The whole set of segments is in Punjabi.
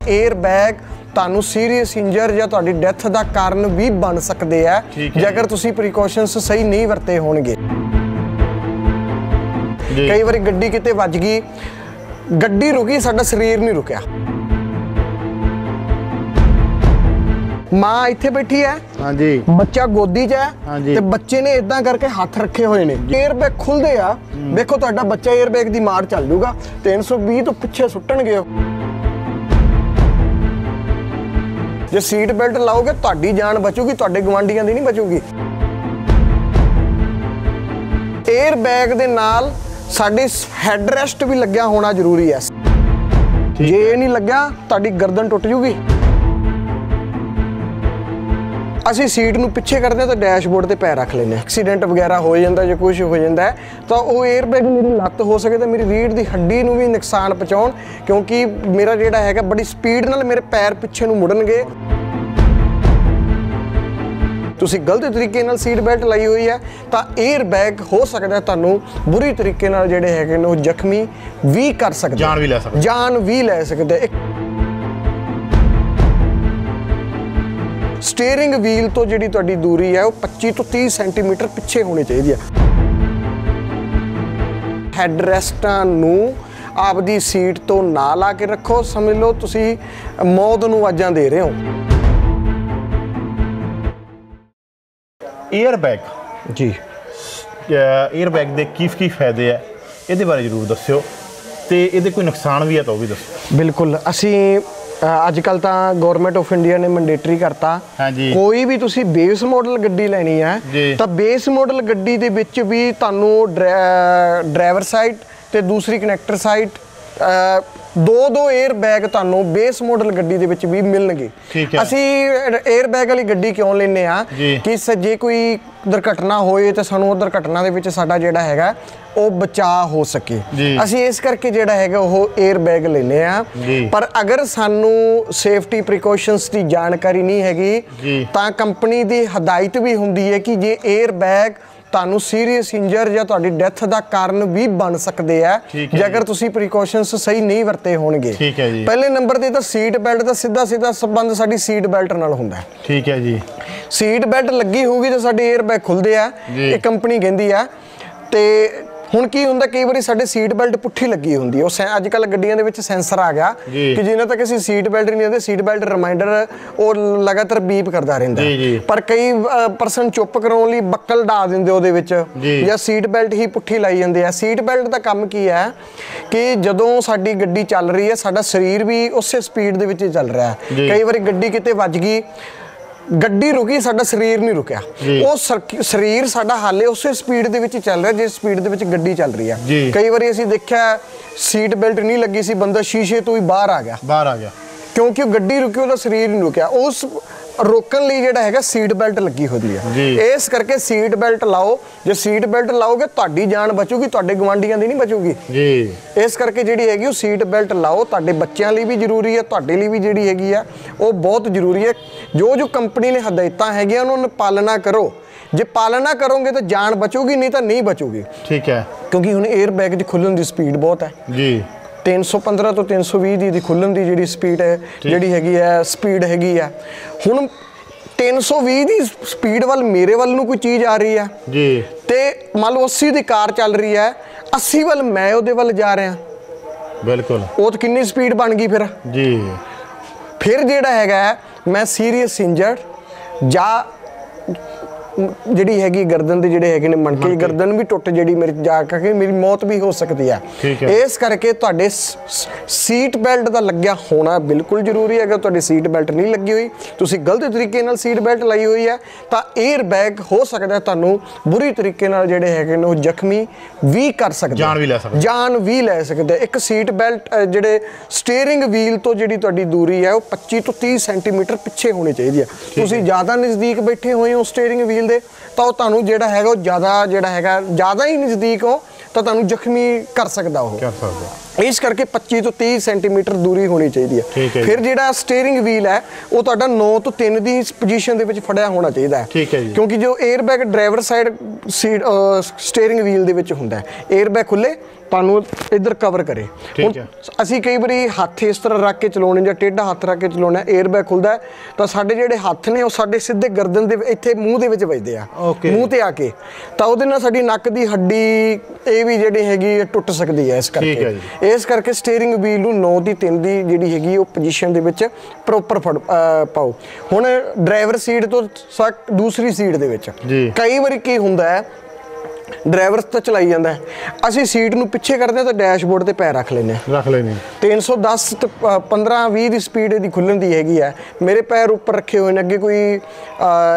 एयर बैग ਤੁਹਾਨੂੰ ਸੀਰੀਅਸ ਇੰਜਰ ਜਾਂ ਤੁਹਾਡੀ ਡੈਥ ਦਾ ਕਾਰਨ ਵੀ ਬਣ ਸਕਦੇ ਆ ਜੇ ਅਗਰ ਤੁਸੀਂ ਪ੍ਰੀਕਾਸ਼ਨਸ ਸਹੀ ਨਹੀਂ ਵਰਤੇ ਹੋਣਗੇ। ਕਈ ਵਾਰੀ ਗੱਡੀ ਕਿਤੇ ਵੱਜ ਗਈ, ਗੱਡੀ ਰੁਕੀ, ਸਾਡਾ ਸਰੀਰ ਨਹੀਂ ਰੁਕਿਆ। ਮਾਂ ਇੱਥੇ ਬੈਠੀ ਹੈ, ਹਾਂਜੀ, ਬੱਚਾ ਗੋਦੀ 'ਚ ਹੈ, ਤੇ ਬੱਚੇ ਨੇ ਇਦਾਂ ਕਰਕੇ ਹੱਥ ਰੱਖੇ ਹੋਏ ਨੇ, 에ਅਰ ਬੈਗ ਖੁੱਲਦੇ ਆ, ਦੇਖੋ ਤੁਹਾਡਾ ਬੱਚਾ 에ਅਰ ਬੈਗ ਦੀ ਮਾਰ ਚੱਲ ਜੂਗਾ, 320 ਤੋਂ ਪਿੱਛੇ ਸੁੱਟਣਗੇ। ਜੇ ਸੀਟ ਬੈਲਟ ਲਾਓਗੇ ਤੁਹਾਡੀ ਜਾਨ ਬਚੂਗੀ, ਤੁਹਾਡੇ ਗਵਾਂਢੀਆਂ ਦੀ ਨਹੀਂ ਬਚੂਗੀ। 에ਅਰ ਬੈਗ ਦੇ ਨਾਲ ਸਾਡੀ ਹੈਡ ਰੈਸਟ ਵੀ ਲੱਗਿਆ ਹੋਣਾ ਜ਼ਰੂਰੀ ਹੈ। ਜੇ ਇਹ ਨਹੀਂ ਲੱਗਿਆ ਤੁਹਾਡੀ ਗਰਦਨ ਟੁੱਟ ਜੂਗੀ। ਅਸੀਂ ਸੀਟ ਨੂੰ ਪਿੱਛੇ ਕਰਦੇ ਹਾਂ ਤਾਂ ਡੈਸ਼ਬੋਰਡ ਤੇ ਪੈਰ ਰੱਖ ਲੈਂਦੇ ਹਾਂ। ਐਕਸੀਡੈਂਟ ਵਗੈਰਾ ਹੋ ਜਾਂਦਾ, ਜੇ ਕੁਝ ਹੋ ਜਾਂਦਾ ਤਾਂ ਉਹ 에ਅਰ ਬੈਗ ਮੇਰੀ ਲੱਤ ਹੋ ਸਕੇ ਤਾਂ ਮੇਰੀ ਰੀੜ੍ਹ ਦੀ ਹੱਡੀ ਨੂੰ ਵੀ ਨੁਕਸਾਨ ਪਹੁੰਚਾਉਣ, ਕਿਉਂਕਿ ਮੇਰਾ ਜਿਹੜਾ ਹੈਗਾ ਬੜੀ ਸਪੀਡ ਨਾਲ ਮੇਰੇ ਪੈਰ ਪਿੱਛੇ ਨੂੰ ਮੁੜਨਗੇ। ਤੁਸੀਂ ਗਲਤ ਤਰੀਕੇ ਨਾਲ ਸੀਟ ਬੈਲਟ ਲਾਈ ਹੋਈ ਹੈ ਤਾਂ 에ਅਰ ਬੈਗ ਹੋ ਸਕਦਾ ਤੁਹਾਨੂੰ ਬੁਰੀ ਤਰੀਕੇ ਨਾਲ ਜਿਹੜੇ ਹੈਗੇ ਨੇ ਉਹ ਜ਼ਖਮੀ ਵੀ ਕਰ ਸਕਦਾ, ਜਾਨ ਵੀ ਲੈ ਸਕਦਾ। ਸਟੀਅਰਿੰਗ ਵੀਲ ਤੋਂ ਜਿਹੜੀ ਤੁਹਾਡੀ ਦੂਰੀ ਹੈ ਉਹ 25 ਤੋਂ 30 ਸੈਂਟੀਮੀਟਰ ਪਿੱਛੇ ਹੋਣੀ ਚਾਹੀਦੀ ਹੈ। ਹੈਡ ਰੈਸਟਾਂ ਨੂੰ ਆਪਦੀ ਸੀਟ ਤੋਂ ਨਾ ਲਾ ਕੇ ਰੱਖੋ, ਸਮਝ ਲਓ ਤੁਸੀਂ ਮੌਤ ਨੂੰ ਆਵਾਜ਼ਾਂ ਦੇ ਰਹੇ ਹੋ। 에ਅਰ ਬੈਗ ਜੀ, 에ਅਰ ਬੈਗ ਦੇ ਕੀ ਫਾਇਦੇ ਆ ਇਹਦੇ ਬਾਰੇ ਜ਼ਰੂਰ ਦੱਸਿਓ, ਤੇ ਇਹਦੇ ਕੋਈ ਨੁਕਸਾਨ ਵੀ ਹੈ ਤਾਂ ਉਹ ਵੀ ਦੱਸੋ। ਬਿਲਕੁਲ, ਅਸੀਂ ਅੱਜ ਕੱਲ ਤਾਂ ਗਵਰਨਮੈਂਟ ਆਫ ਇੰਡੀਆ ਨੇ ਮੈਂਡੇਟਰੀ ਕਰਤਾ, ਕੋਈ ਵੀ ਤੁਸੀਂ ਬੇਸ ਮਾਡਲ ਗੱਡੀ ਲੈਣੀ ਹੈ ਤਾਂ ਬੇਸ ਮਾਡਲ ਗੱਡੀ ਦੇ ਵਿੱਚ ਵੀ ਤੁਹਾਨੂੰ ਡਰਾਈਵਰ ਸਾਈਡ ਤੇ ਦੂਸਰੀ ਕਨੈਕਟਰ ਸਾਈਡ ਦੋ 에ਅਰ ਬੈਗ ਤੁਹਾਨੂੰ ਬੇਸ ਮਾਡਲ ਗੱਡੀ ਦੇ ਵਿੱਚ ਵੀ ਮਿਲਣਗੇ। ਅਸੀਂ 에ਅਰ ਬੈਗ ਵਾਲੀ ਗੱਡੀ ਕਿਉਂ ਲੈਂਦੇ ਆ ਕਿ ਜੇ ਕੋਈ ਦੁਰਘਟਨਾ ਹੋਏ ਤਾਂ ਸਾਨੂੰ ਉਹ ਦੁਰਘਟਨਾ ਦੇ ਵਿੱਚ ਸਾਡਾ ਜਿਹੜਾ ਹੈਗਾ ਉਹ ਬਚਾਅ ਹੋ ਸਕੇ। ਅਸੀਂ ਇਸ ਕਰਕੇ ਜਿਹੜਾ ਹੈਗਾ ਉਹ 에ਅਰ ਬੈਗ ਲੈਂਦੇ ਆ। ਪਰ ਅਗਰ ਸਾਨੂੰ ਸੇਫਟੀ ਪ੍ਰੀਕਾਸ਼ਨਸ ਦੀ ਜਾਣਕਾਰੀ ਨਹੀਂ ਹੈਗੀ ਤਾਂ ਕੰਪਨੀ ਦੀ ਹਦਾਇਤ ਵੀ ਹੁੰਦੀ ਹੈ ਕਿ ਜੇ 에ਅਰ ਬੈਗ ਤੁਹਾਨੂੰ ਸੀਰੀਅਸ ਇੰਜਰ ਜਾਂ ਤੁਹਾਡੀ ਡੈਥ ਦਾ ਕਾਰਨ ਵੀ ਬਣ ਸਕਦੇ ਆ ਜੇ ਅਗਰ ਤੁਸੀਂ ਪ੍ਰੀਕਾਸ਼ਨਸ ਸਹੀ ਨਹੀਂ ਵਰਤੇ ਹੋਣਗੇ। ਪਹਿਲੇ ਨੰਬਰ ਤੇ ਤਾਂ ਸੀਟ ਬੈਲਟ ਦਾ ਸਿੱਧਾ ਸੰਬੰਧ ਸਾਡੀ ਸੀਟ ਬੈਲਟ ਨਾਲ ਹੁੰਦਾ ਹੈ। ਠੀਕ ਹੈ ਜੀ, ਸੀਟ ਬੈਲਟ ਲੱਗੀ ਹੋਊਗੀ ਤਾਂ ਸਾਡੇ 에ਅਰ ਬੈਗ ਖੁੱਲਦੇ ਆ, ਇਹ ਕੰਪਨੀ ਕਹਿੰਦੀ ਆ। ਤੇ ਹੁਣ ਕੀ ਹੁੰਦਾ, ਕਈ ਵਾਰੀ ਸਾਡੇ ਸੀਟ ਬੈਲਟ ਪੁੱਠੀ ਲੱਗੀ ਹੁੰਦੀ ਹੈ, ਉਹ ਅੱਜ ਕੱਲ੍ਹ ਗੱਡੀਆਂ ਦੇ ਵਿੱਚ ਸੈਂਸਰ ਆ ਗਿਆ ਕਿ ਜਿੰਨਾ ਤੱਕ ਅਸੀਂ ਸੀਟ ਬੈਲਟ ਨਹੀਂ ਦਿੰਦੇ ਸੀਟ ਬੈਲਟ ਰਿਮਾਈਂਡਰ ਉਹ ਲਗਾਤਾਰ ਬੀਪ ਕਰਦਾ ਰਹਿੰਦਾ। ਪਰ ਕਈ ਪਰਸਨ ਚੁੱਪ ਕਰਾਉਣ ਲਈ ਬੱਕਲ ਡਾ ਦਿੰਦੇ ਉਹਦੇ ਵਿੱਚ, ਜਾਂ ਸੀਟ ਬੈਲਟ ਹੀ ਪੁੱਠੀ ਲਾਈ ਜਾਂਦੇ ਆ। ਸੀਟ ਬੈਲਟ ਦਾ ਕੰਮ ਕੀ ਹੈ ਕਿ ਜਦੋਂ ਸਾਡੀ ਗੱਡੀ ਚੱਲ ਰਹੀ ਹੈ ਸਾਡਾ ਸਰੀਰ ਵੀ ਉਸੇ ਸਪੀਡ ਦੇ ਵਿੱਚ ਚੱਲ ਰਿਹਾ ਹੈ। ਕਈ ਵਾਰੀ ਗੱਡੀ ਕਿਤੇ ਵੱਜ ਗਈ, ਗੱਡੀ ਰੁਕੀ, ਸਾਡਾ ਸਰੀਰ ਨਹੀਂ ਰੁਕਿਆ, ਉਹ ਸਰੀਰ ਸਾਡਾ ਹਾਲੇ ਉਸੇ ਸਪੀਡ ਦੇ ਵਿੱਚ ਚੱਲ ਰਿਹਾ ਜਿਸ ਸਪੀਡ ਦੇ ਵਿੱਚ ਗੱਡੀ ਚੱਲ ਰਹੀ ਆ। ਕਈ ਵਾਰੀ ਅਸੀਂ ਦੇਖਿਆ ਸੀਟ ਬੈਲਟ ਨਹੀਂ ਲੱਗੀ ਸੀ, ਬੰਦਾ ਸ਼ੀਸ਼ੇ ਤੋਂ ਹੀ ਬਾਹਰ ਆ ਗਿਆ ਕਿਉਂਕਿ ਉਹ ਗੱਡੀ ਰੁਕੀ, ਉਹਦਾ ਸਰੀਰ ਨਹੀਂ ਰੁਕਿਆ। ਉਸ ਰੋਕਣ ਲਈ ਜਿਹੜਾ ਹੈਗਾ ਸੀਟ ਬੈਲਟ ਲੱਗੀ ਹੁੰਦੀ ਹੈ। ਇਸ ਕਰਕੇ ਸੀਟ ਬੈਲਟ ਲਾਓ, ਜੇ ਸੀਟ ਬੈਲਟ ਲਾਓਗੇ ਤੁਹਾਡੀ ਜਾਨ ਬਚੂਗੀ, ਤੁਹਾਡੇ ਗਵਾਂਢੀਆਂ ਦੀ ਨਹੀਂ ਬਚੂਗੀ। ਇਸ ਕਰਕੇ ਜਿਹੜੀ ਹੈਗੀ ਉਹ ਸੀਟ ਬੈਲਟ ਲਾਓ, ਤੁਹਾਡੇ ਬੱਚਿਆਂ ਲਈ ਵੀ ਜ਼ਰੂਰੀ ਹੈ, ਤੁਹਾਡੇ ਲਈ ਵੀ ਜਿਹੜੀ ਹੈਗੀ ਆ ਉਹ ਬਹੁਤ ਜ਼ਰੂਰੀ ਹੈ। ਜੋ ਕੰਪਨੀ ਨੇ ਹਦਾਇਤਾਂ ਹੈਗੀਆਂ ਉਹਨਾਂ ਨੂੰ ਪਾਲਣਾ ਕਰੋ, ਜੇ ਪਾਲਣਾ ਕਰੋਗੇ ਤਾਂ ਜਾਨ ਬਚੂਗੀ, ਨਹੀਂ ਤਾਂ ਨਹੀਂ ਬਚੂਗੀ। ਠੀਕ ਹੈ, ਕਿਉਂਕਿ ਹੁਣ 에ਅਰ ਬੈਗ ਦੀ ਖੁੱਲਣ ਦੀ ਸਪੀਡ ਬਹੁਤ ਹੈ ਜੀ, 315 ਤੋਂ 320 ਦੀ ਖੁੱਲਣ ਦੀ ਜਿਹੜੀ ਸਪੀਡ ਹੈ ਜਿਹੜੀ ਹੈਗੀ ਹੈ ਸਪੀਡ ਹੈਗੀ ਆ। ਹੁਣ 320 ਦੀ ਸਪੀਡ ਵੱਲ ਮੇਰੇ ਵੱਲ ਨੂੰ ਕੋਈ ਚੀਜ਼ ਆ ਰਹੀ ਹੈ ਜੀ, ਤੇ ਮੰਨ ਲਓ 80 ਦੀ ਕਾਰ ਚੱਲ ਰਹੀ ਹੈ, 80 ਵੱਲ ਮੈਂ ਉਹਦੇ ਵੱਲ ਜਾ ਰਿਹਾ, ਬਿਲਕੁਲ ਉਹ ਤਾਂ ਕਿੰਨੀ ਸਪੀਡ ਬਣ ਗਈ ਫਿਰ ਜੀ। ਫਿਰ ਜਿਹੜਾ ਹੈਗਾ ਮੈਂ ਸੀਰੀਅਸ ਇੰਜਰਡ ਜਾਂ ਜਿਹੜੀ ਹੈਗੀ ਗਰਦਨ ਦੇ ਜਿਹੜੇ ਹੈਗੇ ਨੇ ਮਣਕੇ, ਗਰਦਨ ਵੀ ਟੁੱਟ ਜਿਹੜੀ ਮੇਰੀ ਜਾ ਕੇ ਮੇਰੀ ਮੌਤ ਵੀ ਹੋ ਸਕਦੀ ਹੈ। ਇਸ ਕਰਕੇ ਤੁਹਾਡੇ ਸੀਟ ਬੈਲਟ ਦਾ ਲੱਗਿਆ ਹੋਣਾ ਬਿਲਕੁਲ ਜ਼ਰੂਰੀ ਹੈ। ਅਗਰ ਤੁਹਾਡੀ ਸੀਟ ਬੈਲਟ ਨਹੀਂ ਲੱਗੀ ਹੋਈ, ਤੁਸੀਂ ਗਲਤ ਤਰੀਕੇ ਨਾਲ ਸੀਟ ਬੈਲਟ ਲਾਈ ਹੋਈ ਹੈ ਤਾਂ 에ਅਰ ਬੈਗ ਹੋ ਸਕਦਾ ਤੁਹਾਨੂੰ ਬੁਰੀ ਤਰੀਕੇ ਨਾਲ ਜਿਹੜੇ ਹੈਗੇ ਨੇ ਉਹ ਜ਼ਖਮੀ ਵੀ ਕਰ ਸਕਦਾ, ਜਾਨ ਵੀ ਲੈ ਸਕਦਾ। ਇੱਕ ਸੀਟ ਬੈਲਟ ਜਿਹੜੇ ਸਟੀਅਰਿੰਗ ਵੀਲ ਤੋਂ ਜਿਹੜੀ ਤੁਹਾਡੀ ਦੂਰੀ ਹੈ ਉਹ 25 ਤੋਂ 30 ਸੈਂਟੀਮੀਟਰ ਪਿੱਛੇ ਹੋਣੀ ਚਾਹੀਦੀ ਹੈ। ਤੁਸੀਂ ਜ਼ਿਆਦਾ ਨਜ਼ਦੀਕ ਬੈਠੇ ਹੋਏ ਹੋ ਸਟੀਅਰਿੰਗ ਵੀਲ ਦੇ ਤਾਂ ਉਹ ਤੁਹਾਨੂੰ ਜਿਹੜਾ ਹੈਗਾ ਉਹ ਜ਼ਿਆਦਾ ਹੀ ਨਜ਼ਦੀਕ ਹੋ ਤਾਂ ਤੁਹਾਨੂੰ ਜ਼ਖਮੀ ਕਰ ਸਕਦਾ ਉਹ। ਇਸ ਕਰਕੇ 25 ਤੋਂ 30 ਸੈਂਟੀਮੀਟਰ ਦੂਰੀ ਹੋਣੀ ਚਾਹੀਦੀ ਹੈ। ਫਿਰ ਜਿਹੜਾ ਸਟੀਅਰਿੰਗ ਵੀਲ ਹੈ ਉਹ ਤੁਹਾਡਾ 9 ਤੋਂ 3 ਦੀ ਪੋਜੀਸ਼ਨ ਦੇ ਵਿੱਚ ਫੜਿਆ ਹੋਣਾ ਚਾਹੀਦਾ ਹੈ, ਕਿਉਂਕਿ ਜੋ air bag driver side seat steering wheel ਦੇ ਵਿੱਚ ਹੁੰਦਾ ਹੈ। 에ਅਰ ਬੈਗ ਖੁੱਲੇ ਤੁਹਾਨੂੰ ਇੱਧਰ ਕਵਰ ਕਰੇ। ਹੁਣ ਅਸੀਂ ਕਈ ਵਾਰੀ ਹੱਥ ਇਸ ਤਰ੍ਹਾਂ ਰੱਖ ਕੇ ਚਲਾਉਣੇ ਜਾਂ ਟੇਢਾ ਹੱਥ ਰੱਖ ਕੇ ਚਲਾਉਣਾ, 에ਅਰ ਬੈਗ ਖੁੱਲਦਾ ਤਾਂ ਸਾਡੇ ਜਿਹੜੇ ਹੱਥ ਨੇ ਉਹ ਸਾਡੇ ਸਿੱਧੇ ਗਰਦਨ ਦੇ ਇੱਥੇ ਮੂੰਹ ਦੇ ਵਿੱਚ ਵੱਜਦੇ ਆ, ਮੂੰਹ ਤੇ ਆ ਕੇ, ਤਾਂ ਉਹਦੇ ਨਾਲ ਸਾਡੀ ਨੱਕ ਦੀ ਹੱਡੀ ਇਹ ਵੀ ਜਿਹੜੀ ਹੈਗੀ ਟੁੱਟ ਸਕਦੀ ਹੈ। ਇਸ ਕਰਕੇ ਸਟੀਅਰਿੰਗ ਵੀਲ ਨੂੰ 9 ਦੀ 3 ਦੀ ਜਿਹੜੀ ਹੈਗੀ ਉਹ ਪੋਜੀਸ਼ਨ ਦੇ ਵਿੱਚ ਪ੍ਰੋਪਰ ਪਾਓ। ਹੁਣ ਡਰਾਈਵਰ ਸੀਟ ਤੋਂ ਦੂਸਰੀ ਸੀਟ ਦੇ ਵਿੱਚ ਕਈ ਵਾਰੀ ਕੀ ਹੁੰਦਾ ਹੈ, ਡਰਾਈਵਰ ਤਾਂ ਚਲਾਈ ਜਾਂਦਾ ਹੈ, ਅਸੀਂ ਸੀਟ ਨੂੰ ਪਿੱਛੇ ਕਰਦੇ ਹਾਂ ਤਾਂ ਡੈਸ਼ਬੋਰਡ ਤੇ ਪੈਰ ਰੱਖ ਲੈਂਦੇ 310 ਤੇ 15-20 ਦੀ ਸਪੀਡ ਇਹਦੀ ਖੁੱਲਣ ਦੀ ਹੈਗੀ ਹੈ, ਮੇਰੇ ਪੈਰ ਉੱਪਰ ਰੱਖੇ ਹੋਏ ਨੇ, ਅੱਗੇ ਕੋਈ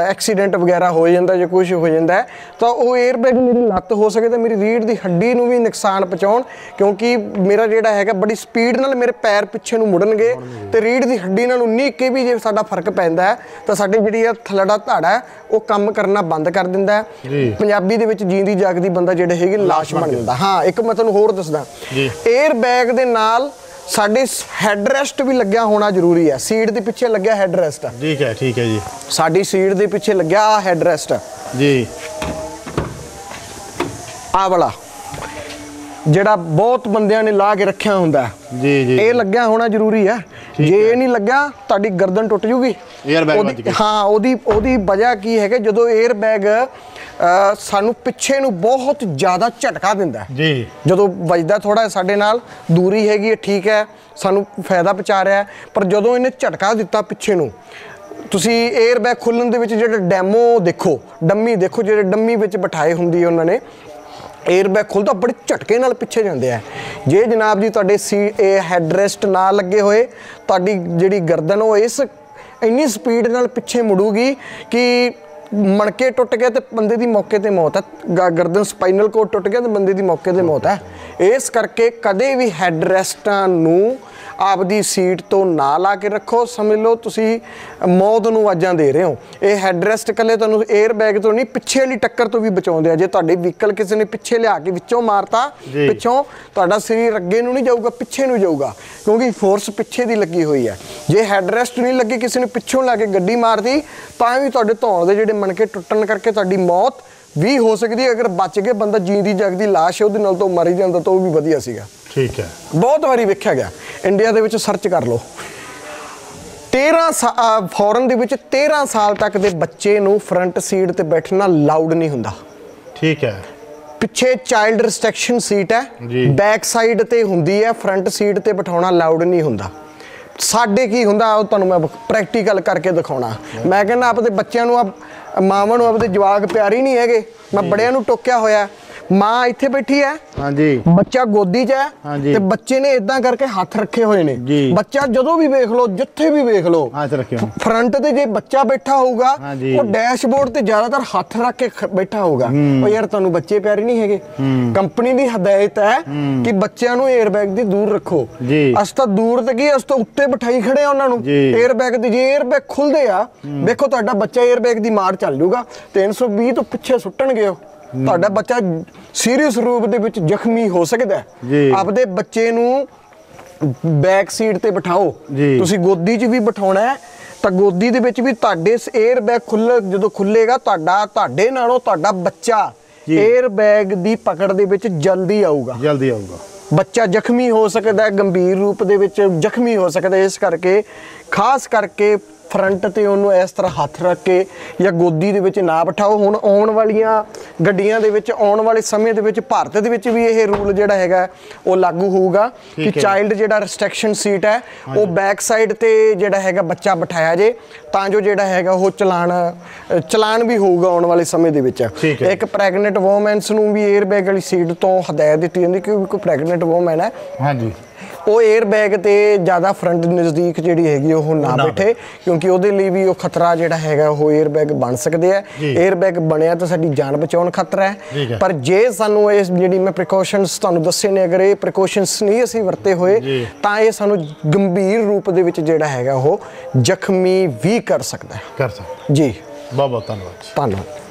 ਐਕਸੀਡੈਂਟ ਵਗੈਰਾ ਹੋ ਜਾਂਦਾ ਜਾਂ ਕੁਝ ਹੋ ਜਾਂਦਾ ਤਾਂ ਉਹ 에ਅਰ ਬੈਗ ਮੇਰੀ ਲੱਤ ਹੋ ਸਕੇ ਤਾਂ ਮੇਰੀ ਰੀੜ੍ਹ ਦੀ ਹੱਡੀ ਨੂੰ ਵੀ ਨੁਕਸਾਨ ਪਹੁੰਚਾਉਣ, ਕਿਉਂਕਿ ਮੇਰਾ ਜਿਹੜਾ ਹੈਗਾ ਬੜੀ ਸਪੀਡ ਨਾਲ ਮੇਰੇ ਪੈਰ ਪਿੱਛੇ ਨੂੰ ਮੁੜਨਗੇ ਤੇ ਰੀੜ੍ਹ ਦੀ ਹੱਡੀ ਨਾਲ 19 ਕੇ ਵੀ ਜੇ ਸਾਡਾ ਫਰਕ ਪੈਂਦਾ ਤਾਂ ਸਾਡੀ ਜਿਹੜੀ ਇਹ ਥਲੜਾ ਧਾੜਾ ਹੈ ਉਹ ਕੰਮ ਕਰਨਾ ਬੰਦ ਕਰ ਦਿੰਦਾ ਹੈ। ਪੰਜਾਬੀ ਦੇ ਵਿੱਚ ਜੀਂਦੀ ਜਾਗਦੀ ਬੰਦਾ ਜਿਹੜੇ ਹੈਗੇ ਲਾਸ਼ ਬਣ ਜਾਂਦਾ। ਹਾਂ, ਇੱਕ ਮੈਂ ਤੁਹਾਨੂੰ ਹੋਰ ਦੱਸਦਾ, 에ਅਰ ਬੈਗ ਦੇ ਨਾਲ ਸਾਡੇ ਹੈਡ ਰੈਸਟ ਵੀ ਲੱਗਿਆ ਹੋਣਾ ਜ਼ਰੂਰੀ ਹੈ। ਸੀਟ ਦੇ ਪਿੱਛੇ ਲੱਗਿਆ ਹੈਡ ਰੈਸਟ। ਠੀਕ ਹੈ ਜੀ। ਸਾਡੀ ਸੀਟ ਦੇ ਪਿੱਛੇ ਲੱਗਿਆ ਹੈਡ ਰੈਸਟ ਜੀ, ਆਹ ਵਾਲਾ ਜਿਹੜਾ ਬਹੁਤ ਬੰਦਿਆਂ ਨੇ ਲਾ ਕੇ ਰੱਖਿਆ ਹੁੰਦਾ ਜੀ, ਇਹ ਲੱਗਿਆ ਹੋਣਾ ਜ਼ਰੂਰੀ ਹੈ। ਜੇ ਇਹ ਨਹੀਂ ਲੱਗਿਆ ਤੁਹਾਡੀ ਗਰਦਨ ਟੁੱਟ ਜੂਗੀ। ਹਾਂ, ਉਹਦੀ ਵਜ੍ਹਾ ਕੀ ਹੈ ਕਿ ਜਦੋਂ 에ਅਰ ਬੈਗ ਸਾਨੂੰ ਪਿੱਛੇ ਨੂੰ ਬਹੁਤ ਜ਼ਿਆਦਾ ਝਟਕਾ ਦਿੰਦਾ ਜੀ, ਜਦੋਂ ਵੱਜਦਾ ਥੋੜਾ ਸਾਡੇ ਨਾਲ ਦੂਰੀ ਹੈਗੀ ਹੈ, ਠੀਕ ਹੈ, ਸਾਨੂੰ ਫਾਇਦਾ ਪਹੁੰਚਾ ਰਿਹਾ, ਪਰ ਜਦੋਂ ਇਹਨੇ ਝਟਕਾ ਦਿੱਤਾ ਪਿੱਛੇ ਨੂੰ, ਤੁਸੀਂ 에ਅਰ ਬੈਗ ਖੁੱਲਣ ਦੇ ਵਿੱਚ ਜਿਹੜੇ ਡੈਮੋ ਦੇਖੋ, ਡੰਮੀ ਦੇਖੋ, ਜਿਹੜੇ ਡੰਮੀ ਵਿੱਚ ਬਿਠਾਏ ਹੁੰਦੀ ਹੈ ਉਹਨਾਂ ਨੇ, 에ਅਰ ਬੈਗ ਖੁੱਲਦਾ ਬੜੇ ਝਟਕੇ ਨਾਲ ਪਿੱਛੇ ਜਾਂਦੇ ਆ। ਜੇ ਜਨਾਬ ਜੀ ਤੁਹਾਡੇ ਇਹ ਹੈਡ ਰੈਸਟ ਨਾ ਲੱਗੇ ਹੋਏ, ਤੁਹਾਡੀ ਜਿਹੜੀ ਗਰਦਨ ਉਹ ਇੰਨੀ ਸਪੀਡ ਨਾਲ ਪਿੱਛੇ ਮੁੜੂਗੀ ਕਿ ਮਣਕੇ ਟੁੱਟ ਗਏ ਤੇ ਬੰਦੇ ਦੀ ਮੌਕੇ ਤੇ ਮੌਤ ਹੈ। ਗਰਦਨ ਸਪਾਈਨਲ ਕੋਡ ਟੁੱਟ ਗਿਆ ਤੇ ਬੰਦੇ ਦੀ ਮੌਕੇ ਤੇ ਮੌਤ ਹੈ। ਇਸ ਕਰਕੇ ਕਦੇ ਵੀ ਹੈਡ ਰੈਸਟਾਂ ਨੂੰ ਆਪਦੀ ਸੀਟ ਤੋਂ ਨਾ ਲਾ ਕੇ ਰੱਖੋ, ਸਮਝ ਲਓ ਤੁਸੀਂ ਮੌਤ ਨੂੰ ਆਵਾਜ਼ਾਂ ਦੇ ਰਹੇ ਹੋ। ਇਹ ਹੈਡ ਰੈਸਟ ਇਕੱਲੇ ਤੁਹਾਨੂੰ 에ਅਰ ਬੈਗ ਤੋਂ ਨਹੀਂ, ਪਿੱਛੇ ਵਾਲੀ ਟੱਕਰ ਤੋਂ ਵੀ ਬਚਾਉਂਦੇ ਆ। ਜੇ ਤੁਹਾਡੇ ਵਹੀਕਲ ਕਿਸੇ ਨੇ ਪਿੱਛੇ ਲਿਆ ਕੇ ਵਿੱਚੋਂ ਮਾਰਤਾ, ਪਿੱਛੋਂ ਤੁਹਾਡਾ ਸਰੀਰ ਅੱਗੇ ਨੂੰ ਨਹੀਂ ਜਾਊਗਾ, ਪਿੱਛੇ ਨੂੰ ਜਾਊਗਾ, ਕਿਉਂਕਿ ਫੋਰਸ ਪਿੱਛੇ ਦੀ ਲੱਗੀ ਹੋਈ ਹੈ। ਜੇ ਹੈਡ ਰੈਸਟ ਨਹੀਂ ਲੱਗੀ, ਕਿਸੇ ਨੇ ਪਿੱਛੋਂ ਲਾ ਕੇ ਗੱਡੀ ਮਾਰਦੀ ਤਾਂ ਵੀ ਤੁਹਾਡੇ ਧੌਣ ਦੇ ਜਿਹੜੇ ਮਣਕੇ ਟੁੱਟਣ ਕਰਕੇ ਤੁਹਾਡੀ ਮੌਤ ਵੀ ਹੋ ਸਕਦੀ ਹੈ। ਅਗਰ ਬਚ ਗਏ, ਬੰਦਾ ਜੀਂਦੀ ਜਾਗਦੀ ਲਾਸ਼ ਹੈ, ਉਹਦੇ ਨਾਲ ਤੋਂ ਮਰ ਜਾਂਦਾ ਤਾਂ ਉਹ ਵੀ ਵਧੀਆ ਸੀਗਾ। ਠੀਕ ਹੈ, ਬਹੁਤ ਵਾਰੀ ਵੇਖਿਆ ਗਿਆ, ਇੰਡੀਆ ਦੇ ਵਿੱਚ ਸਰਚ ਕਰ ਲਓ। ਫੋਰਨ ਦੇ ਵਿੱਚ 13 ਸਾਲ ਤੱਕ ਦੇ ਬੱਚੇ ਨੂੰ ਫਰੰਟ ਸੀਟ ਤੇ ਬੈਠਣਾ ਲਾਊਡ ਨਹੀਂ ਹੁੰਦਾ। ਠੀਕ ਹੈ, ਪਿੱਛੇ ਚਾਈਲਡ ਰਿਸਟ੍ਰਿਕਸ਼ਨ ਸੀਟ ਹੈ, ਬੈਕ ਸਾਈਡ ਤੇ ਹੁੰਦੀ ਹੈ, ਫਰੰਟ ਸੀਟ ਤੇ ਬਿਠਾਉਣਾ ਲਾਊਡ ਨਹੀਂ ਹੁੰਦਾ। ਸਾਡੇ ਕੀ ਹੁੰਦਾ ਉਹ ਤੁਹਾਨੂੰ ਮੈਂ ਪ੍ਰੈਕਟੀਕਲ ਕਰਕੇ ਦਿਖਾਉਣਾ। ਮੈਂ ਕਹਿੰਦਾ ਆਪਦੇ ਬੱਚਿਆਂ ਨੂੰ, ਮਾਵਾਂ ਨੂੰ ਆਪਦੇ ਜਵਾਕ ਪਿਆਰੀ ਨਹੀਂ ਹੈਗੇ। ਮੈਂ ਬੜਿਆਂ ਨੂੰ ਟੋਕਿਆ ਹੋਇਆ, ਮਾਂ ਇੱਥੇ ਬੈਠੀ ਹੈ, ਹਾਂਜੀ, ਬੱਚਾ ਗੋਦੀ 'ਚ ਹੈ ਤੇ ਬੱਚੇ ਨੇ ਇਦਾਂ ਕਰਕੇ ਹੱਥ ਰੱਖੇ ਹੋਏ ਨੇ। ਬੱਚਾ ਜਦੋਂ ਵੀ ਵੇਖ ਲਓ, ਜਿੱਥੇ ਵੀ ਵੇਖ ਲਓ, ਫਰੰਟ ਤੇ ਜੇ ਬੱਚਾ ਬੈਠਾ ਹੋਊਗਾ ਉਹ ਡੈਸ਼ਬੋਰਡ ਤੇ ਜ਼ਿਆਦਾਤਰ ਹੱਥ ਰੱਖ ਕੇ ਬੈਠਾ ਹੋਊਗਾ। ਉਹ ਯਾਰ ਤੁਹਾਨੂੰ ਬੱਚੇ ਪਿਆਰੇ ਨਹੀਂ ਹੈਗੇ। ਕੰਪਨੀ ਦੀ ਹਦਾਇਤ ਹੈ ਕਿ ਬੱਚਿਆਂ ਨੂੰ 에ਅਰ ਬੈਗ ਦੀ ਦੂਰ ਰੱਖੋ। ਅਸੀਂ ਤਾਂ ਦੂਰ ਤੇ ਕੀ, ਅਸੀਂ ਤਾਂ ਉੱਤੇ ਬਿਠਾਈ ਖੜੇ ਆ ਉਹਨਾਂ ਨੂੰ 에ਅਰ ਬੈਗ ਦੀ। ਜੇ 에ਅਰ ਬੈਗ ਖੁੱਲਦੇ ਆ, ਵੇਖੋ ਤੁਹਾਡਾ ਬੱਚਾ 에ਅਰ ਬੈਗ ਦੀ ਮਾਰ ਚੱਲ ਜੂਗਾ, 320 ਤੋਂ ਪਿੱਛੇ ਸੁੱਟਣਗੇ, ਤੁਹਾਡਾ ਬੱਚਾ ਸੀਰੀਅਸ ਰੂਪ ਦੇ ਵਿੱਚ ਜ਼ਖਮੀ ਹੋ ਸਕਦਾ ਹੈ। ਆਪਦੇ ਬੱਚੇ ਨੂੰ ਬੈਕ ਸੀਟ ਤੇ ਬਿਠਾਓ। ਤੁਸੀਂ ਗੋਦੀ 'ਚ ਵੀ ਬਿਠਾਉਣਾ ਹੈ ਤਾਂ ਗੋਦੀ ਦੇ ਵਿੱਚ ਵੀ ਤੁਹਾਡੇ 에ਅਰ ਬੈਗ ਜਦੋਂ ਖੁੱਲੇਗਾ, ਤੁਹਾਡੇ ਨਾਲੋਂ ਤੁਹਾਡਾ ਬੱਚਾ 에ਅਰ ਬੈਗ ਦੀ ਪਕੜ ਦੇ ਵਿੱਚ ਜਲਦੀ ਆਊਗਾ। ਬੱਚਾ ਜ਼ਖਮੀ ਹੋ ਸਕਦਾ, ਗੰਭੀਰ ਰੂਪ ਦੇ ਵਿੱਚ ਜ਼ਖਮੀ ਹੋ ਸਕਦਾ। ਇਸ ਕਰਕੇ ਖਾਸ ਕਰਕੇ ਫਰੰਟ ਤੇ ਉਹਨੂੰ ਇਸ ਤਰ੍ਹਾਂ ਹੱਥ ਰੱਖ ਕੇ ਜਾਂ ਗੋਦੀ ਦੇ ਵਿੱਚ ਨਾ ਬਿਠਾਓ। ਹੁਣ ਆਉਣ ਵਾਲੀਆਂ ਗੱਡੀਆਂ ਦੇ ਵਿੱਚ, ਆਉਣ ਵਾਲੇ ਸਮੇਂ ਦੇ ਵਿੱਚ ਭਾਰਤ ਦੇ ਵਿੱਚ ਵੀ ਇਹ ਰੂਲ ਜਿਹੜਾ ਹੈਗਾ ਉਹ ਲਾਗੂ ਹੋਊਗਾ ਕਿ ਚਾਈਲਡ ਜਿਹੜਾ ਰਿਸਟ੍ਰਿਕਸ਼ਨ ਸੀਟ ਹੈ ਉਹ ਬੈਕ ਸਾਈਡ ਤੇ ਜਿਹੜਾ ਹੈਗਾ ਬੱਚਾ ਬਿਠਾਇਆ ਜੇ, ਤਾਂ ਜੋ ਜਿਹੜਾ ਹੈਗਾ ਉਹ ਚਲਾਨ ਵੀ ਹੋਊਗਾ ਆਉਣ ਵਾਲੇ ਸਮੇਂ ਦੇ ਵਿੱਚ। ਇੱਕ ਪ੍ਰੈਗਨੈਂਟ ਵੂਮੈਨਸ ਨੂੰ ਵੀ 에ਅਰ ਬੈਗ ਵਾਲੀ ਸੀਟ ਤੋਂ ਹਦਾਇਤ ਦਿੱਤੀ ਜਾਂਦੀ ਕਿ ਕੋਈ ਪ੍ਰੈਗਨੈਂਟ ਵੂਮੈਨ ਹੈ, ਹਾਂਜੀ, ਉਹ 에ਅਰ ਬੈਗ ਤੇ ਜ਼ਿਆਦਾ ਫਰੰਟ ਨਜ਼ਦੀਕ ਜਿਹੜੀ ਹੈਗੀ ਉਹ ਨਾ ਬੈਠੇ, ਕਿਉਂਕਿ ਉਹਦੇ ਲਈ ਵੀ ਉਹ ਖਤਰਾ ਜਿਹੜਾ ਹੈਗਾ ਉਹ 에ਅਰ ਬੈਗ ਬਣ ਸਕਦੇ ਆ। 에ਅਰ ਬੈਗ ਬਣਿਆ ਤਾਂ ਸਾਡੀ ਜਾਨ ਬਚਾਉਣ ਖਤਰਾ ਹੈ, ਪਰ ਜੇ ਸਾਨੂੰ ਇਹ ਜਿਹੜੀ ਮੈਂ ਪ੍ਰੀਕਾਸ਼ਨਸ ਤੁਹਾਨੂੰ ਦੱਸੇ ਨੇ, ਅਗਰ ਇਹ ਪ੍ਰੀਕਾਸ਼ਨਸ ਨਹੀਂ ਅਸੀਂ ਵਰਤੇ ਹੋਏ ਤਾਂ ਇਹ ਸਾਨੂੰ ਗੰਭੀਰ ਰੂਪ ਦੇ ਵਿੱਚ ਜਿਹੜਾ ਹੈਗਾ ਉਹ ਜ਼ਖਮੀ ਵੀ ਕਰ ਸਕਦਾ ਹੈ। ਜੀ, ਬਹੁਤ ਬਹੁਤ ਧੰਨਵਾਦ।